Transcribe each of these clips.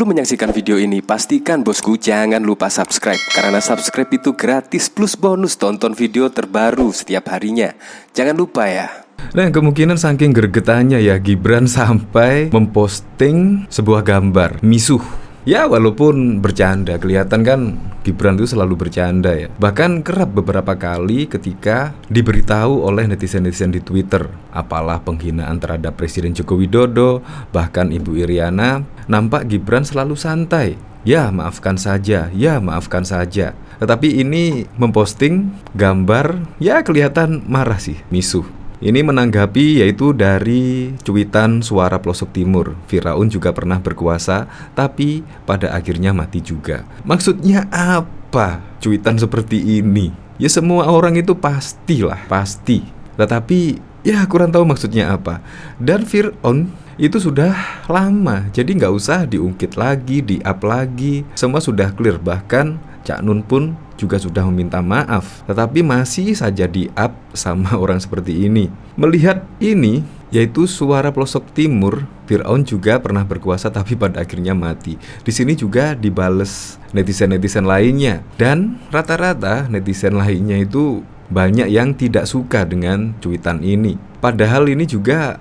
Sebelum menyaksikan video ini, pastikan bosku jangan lupa subscribe. Karena subscribe itu gratis plus bonus tonton video terbaru setiap harinya. Jangan lupa ya. Nah, kemungkinan saking gregetannya ya Gibran sampai memposting sebuah gambar misuh. Ya, walaupun bercanda, kelihatan kan Gibran itu selalu bercanda ya. Bahkan kerap beberapa kali ketika diberitahu oleh netizen-netizen di Twitter, apalah penghinaan terhadap Presiden Joko Widodo, bahkan Ibu Iriana, nampak Gibran selalu santai. Ya, maafkan saja, ya maafkan saja. Tetapi ini memposting gambar, ya kelihatan marah sih, misuh. Ini menanggapi yaitu dari cuitan Suara Pelosok Timur. Firaun juga pernah berkuasa, tapi pada akhirnya mati juga. Maksudnya apa cuitan seperti ini? Ya semua orang itu pastilah, pasti. Tetapi ya kurang tahu maksudnya apa. Dan Firaun itu sudah lama, jadi nggak usah diungkit lagi, di-up lagi. Semua sudah clear, bahkan Cak Nun pun juga sudah meminta maaf, tetapi masih saja di-up sama orang seperti ini. Melihat ini, yaitu Suara Pelosok Timur, Firaun juga pernah berkuasa tapi pada akhirnya mati. Di sini juga dibales netizen-netizen lainnya, dan rata-rata netizen lainnya itu banyak yang tidak suka dengan cuitan ini. Padahal ini juga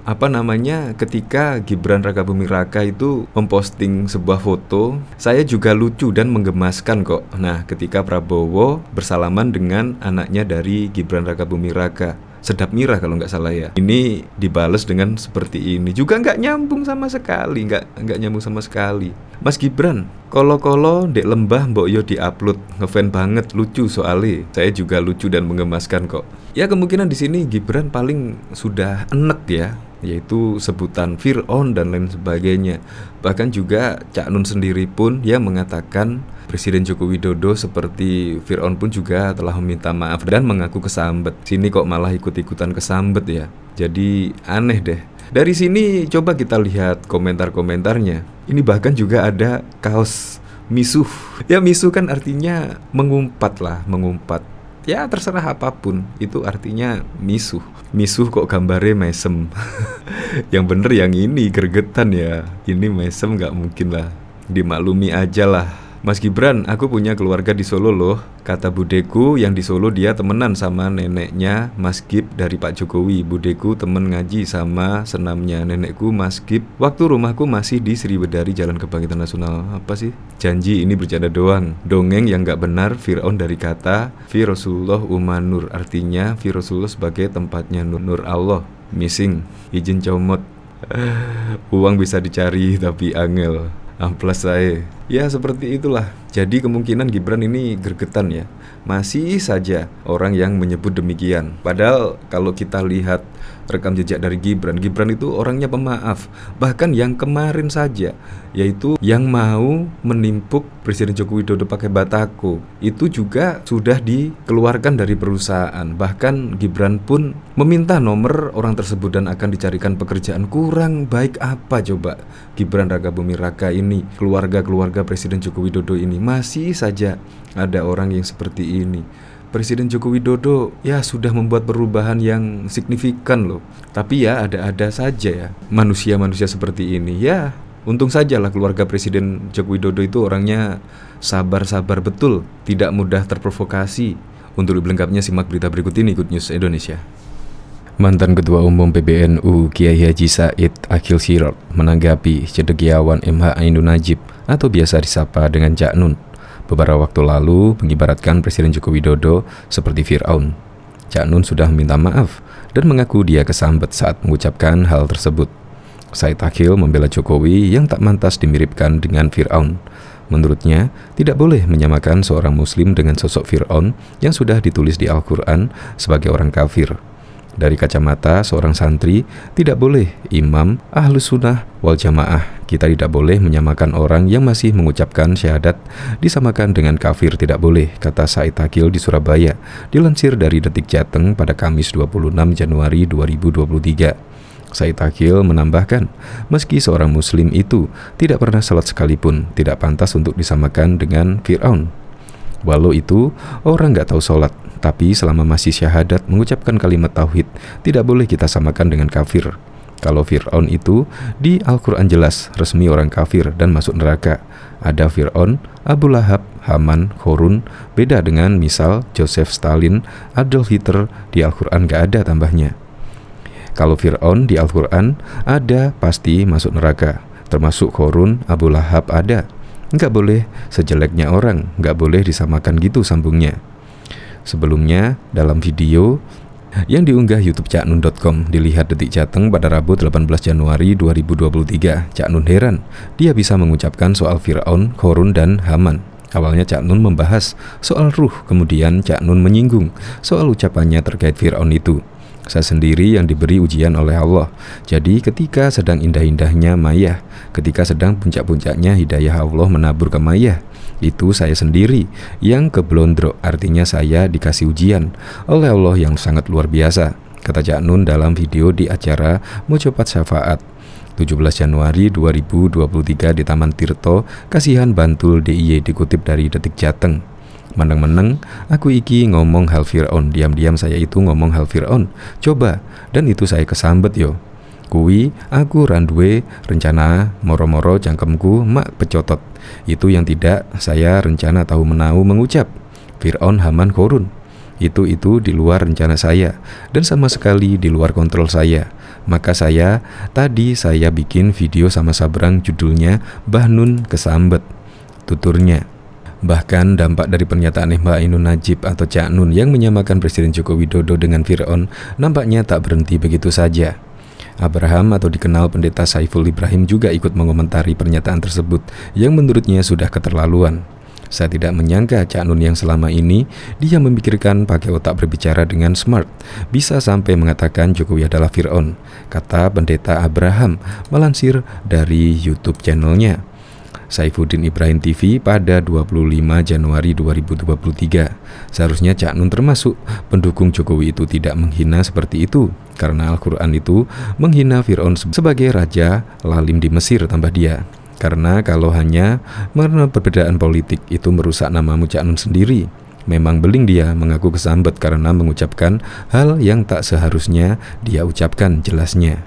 ketika Gibran Rakabuming Raka itu memposting sebuah foto, saya juga lucu dan menggemaskan kok. Nah, ketika Prabowo bersalaman dengan anaknya dari Gibran Rakabuming Raka, Sedap Mirah kalau nggak salah ya. Ini dibales dengan seperti ini, juga nggak nyambung sama sekali, nggak nyambung sama sekali. Mas Gibran, kolo-kolo dek lembah mbok yo diupload, ngefan banget, lucu soalnya. Saya juga lucu dan menggemaskan kok. Ya kemungkinan di sini Gibran paling sudah enek ya, yaitu sebutan Firaun dan lain sebagainya. Bahkan juga Cak Nun sendiri pun ya mengatakan Presiden Joko Widodo seperti Firaun pun juga telah meminta maaf dan mengaku kesambet. Sini kok malah ikut-ikutan kesambet ya. Jadi aneh deh. Dari sini coba kita lihat komentar-komentarnya. Ini bahkan juga ada kaos misuh. Ya misuh kan artinya mengumpat lah, mengumpat. Ya terserah apapun, itu artinya misuh. Misuh kok gambarnya mesem. Yang bener yang ini gregetan ya. Ini mesem gak mungkin lah. Dimaklumi aja lah. Mas Gibran, aku punya keluarga di Solo loh. Kata budeku yang di Solo dia temenan sama neneknya Mas Gib dari Pak Jokowi. Budeku temen ngaji sama senamnya nenekku Mas Gib. Waktu rumahku masih di Sriwedari Jalan Kebangkitan Nasional. Apa sih? Janji ini bercanda doang. Dongeng yang gak benar Firaun dari kata Fi Rasulullah Umanur. Artinya Fi Rasulullah sebagai tempatnya Nur Allah. Missing, izin comot. Uang bisa dicari tapi angel. Amplas saya. Ya seperti itulah. Jadi kemungkinan Gibran ini gregetan ya. Masih saja orang yang menyebut demikian. Padahal kalau kita lihat rekam jejak dari Gibran itu orangnya pemaaf. Bahkan yang kemarin saja, yaitu yang mau menimpuk Presiden Joko Widodo pakai batako, itu juga sudah dikeluarkan dari perusahaan. Bahkan Gibran pun meminta nomor orang tersebut dan akan dicarikan pekerjaan. Kurang baik apa coba Gibran Rakabuming Raka ini, keluarga Presiden Joko Widodo ini. Masih saja ada orang yang seperti ini. Presiden Joko Widodo ya sudah membuat perubahan yang signifikan loh. Tapi ya ada-ada saja ya manusia-manusia seperti ini. Ya untung sajalah keluarga Presiden Joko Widodo itu orangnya sabar-sabar betul, tidak mudah terprovokasi. Untuk lebih lengkapnya simak berita berikut ini, Good News Indonesia. Mantan Ketua Umum PBNU Kiai Haji Said Akhil Sirot menanggapi cendekiawan MH Ainun Najib atau biasa disapa dengan Cak Nun beberapa waktu lalu mengibaratkan Presiden Joko Widodo seperti Firaun. Cak Nun sudah meminta maaf dan mengaku dia kesambet saat mengucapkan hal tersebut. Said Akhil membela Jokowi yang tak mantas dimiripkan dengan Firaun. Menurutnya, tidak boleh menyamakan seorang muslim dengan sosok Firaun yang sudah ditulis di Al-Quran sebagai orang kafir. Dari kacamata seorang santri, tidak boleh imam Ahlus Sunnah wal Jamaah. Kita tidak boleh menyamakan orang yang masih mengucapkan syahadat disamakan dengan kafir, tidak boleh, kata Said Akhil di Surabaya, dilansir dari Detik Jateng pada Kamis 26 Januari 2023. Said Akhil menambahkan, meski seorang muslim itu tidak pernah salat sekalipun, tidak pantas untuk disamakan dengan Firaun. Walau itu orang gak tahu sholat, tapi selama masih syahadat mengucapkan kalimat tauhid, tidak boleh kita samakan dengan kafir. Kalau Fir'aun itu di Al-Quran jelas resmi orang kafir dan masuk neraka. Ada Fir'aun, Abu Lahab, Haman, Korun. Beda dengan misal Joseph Stalin, Adolf Hitler. Di Al-Quran gak ada tambahnya. Kalau Fir'aun di Al-Quran ada pasti masuk neraka. Termasuk Korun, Abu Lahab ada. Nggak boleh sejeleknya orang, nggak boleh disamakan gitu sambungnya. Sebelumnya dalam video yang diunggah YouTube caknun.com, dilihat Detik Jateng pada Rabu 18 Januari 2023, Cak Nun heran dia bisa mengucapkan soal Fir'aun, Korun, dan Haman. Awalnya Cak Nun membahas soal ruh, kemudian Cak Nun menyinggung soal ucapannya terkait Fir'aun itu. Saya sendiri yang diberi ujian oleh Allah. Jadi ketika sedang indah-indahnya mayah, ketika sedang puncak-puncaknya hidayah Allah menabur ke mayah, itu saya sendiri yang keblondro, artinya saya dikasih ujian oleh Allah yang sangat luar biasa, kata Cak Nun dalam video di acara Mojopat Syafaat 17 Januari 2023 di Taman Tirto, Kasihan, Bantul, DIY, dikutip dari Detik Jateng. Meneng-meneng, aku iki ngomong hal Fir'aun, diam-diam saya itu ngomong hal Fir'aun. Coba, dan itu saya kesambet yo. Kui, aku randuwe rencana moro-moro jangkemku mak pecotot. Itu yang tidak saya rencana tahu menau mengucap. Fir'aun, Haman, Korun. Itu di luar rencana saya dan sama sekali di luar kontrol saya. Maka tadi saya bikin video sama Sabrang judulnya Mbah Nun kesambet, tuturnya. Bahkan dampak dari pernyataan Mbak Ainun Najib atau Cak Nun yang menyamakan Presiden Joko Widodo dengan Fir'aun nampaknya tak berhenti begitu saja. Abraham atau dikenal Pendeta Saiful Ibrahim juga ikut mengomentari pernyataan tersebut yang menurutnya sudah keterlaluan. Saya tidak menyangka Cak Nun yang selama ini dia memikirkan pakai otak berbicara dengan smart bisa sampai mengatakan Jokowi adalah Fir'aun, kata Pendeta Abraham melansir dari YouTube channelnya Saifuddin Ibrahim TV pada 25 Januari 2023. Seharusnya Cak Nun termasuk pendukung Jokowi itu tidak menghina seperti itu, karena Al-Quran itu menghina Fir'aun sebagai raja lalim di Mesir, tambah dia. Karena kalau hanya karena perbedaan politik itu merusak namamu Cak Nun sendiri. Memang beling dia mengaku kesambet karena mengucapkan hal yang tak seharusnya dia ucapkan, jelasnya.